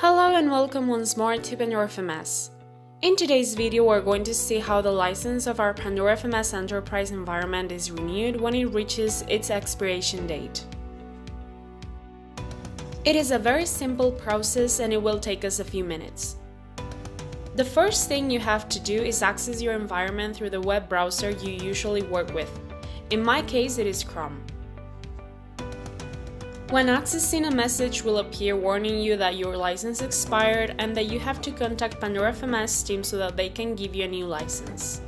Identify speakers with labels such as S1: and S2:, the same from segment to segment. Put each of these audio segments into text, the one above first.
S1: Hello and welcome once more to Pandora FMS. In today's video, we're going to see how the license of our Pandora FMS Enterprise environment is renewed when it reaches its expiration date. It is a very simple process and it will take us a few minutes. The first thing you have to do is access your environment through the web browser you usually work with. In my case, it is Chrome. When accessing, a message will appear warning you that your license expired and that you have to contact Pandora FMS team so that they can give you a new license.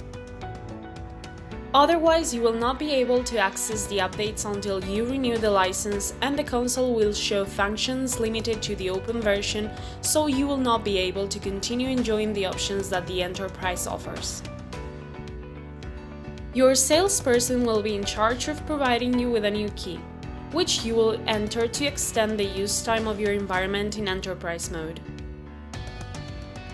S1: Otherwise, you will not be able to access the updates until you renew the license, and the console will show functions limited to the open version, so you will not be able to continue enjoying the options that the Enterprise offers. Your salesperson will be in charge of providing you with a new key, which you will enter to extend the use time of your environment in Enterprise mode.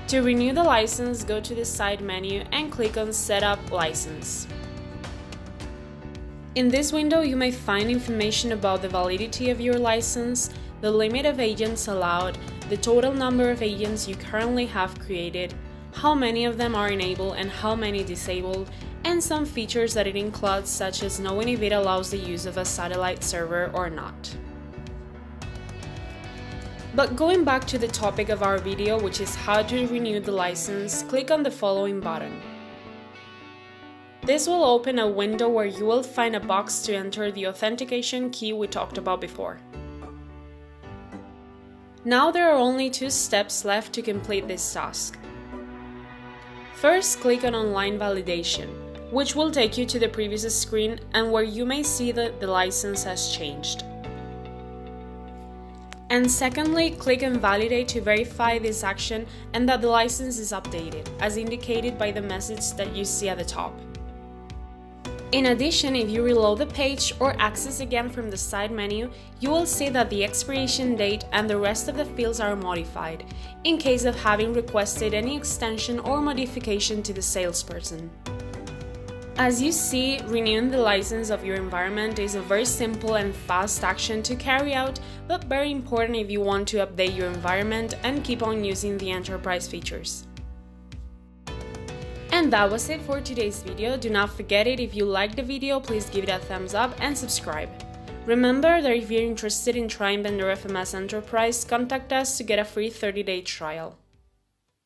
S1: To renew the license, go to the side menu and click on Setup License. In this window, you may find information about the validity of your license, the limit of agents allowed, the total number of agents you currently have created, how many of them are enabled and how many disabled, and some features that it includes, such as knowing if it allows the use of a satellite server or not. But going back to the topic of our video, which is how to renew the license, click on the following button. This will open a window where you will find a box to enter the authentication key we talked about before. Now there are only 2 steps left to complete this task. First, click on Online Validation, which will take you to the previous screen and where you may see that the license has changed. And secondly, click on Validate to verify this action and that the license is updated, as indicated by the message that you see at the top. In addition, if you reload the page or access again from the side menu, you will see that the expiration date and the rest of the fields are modified, in case of having requested any extension or modification to the salesperson. As you see, renewing the license of your environment is a very simple and fast action to carry out, but very important if you want to update your environment and keep on using the Enterprise features. And that was it for today's video. Do not forget it, if you liked the video, please give it a thumbs up and subscribe. Remember that if you're interested in trying Pandora FMS Enterprise, contact us to get a free 30-day trial.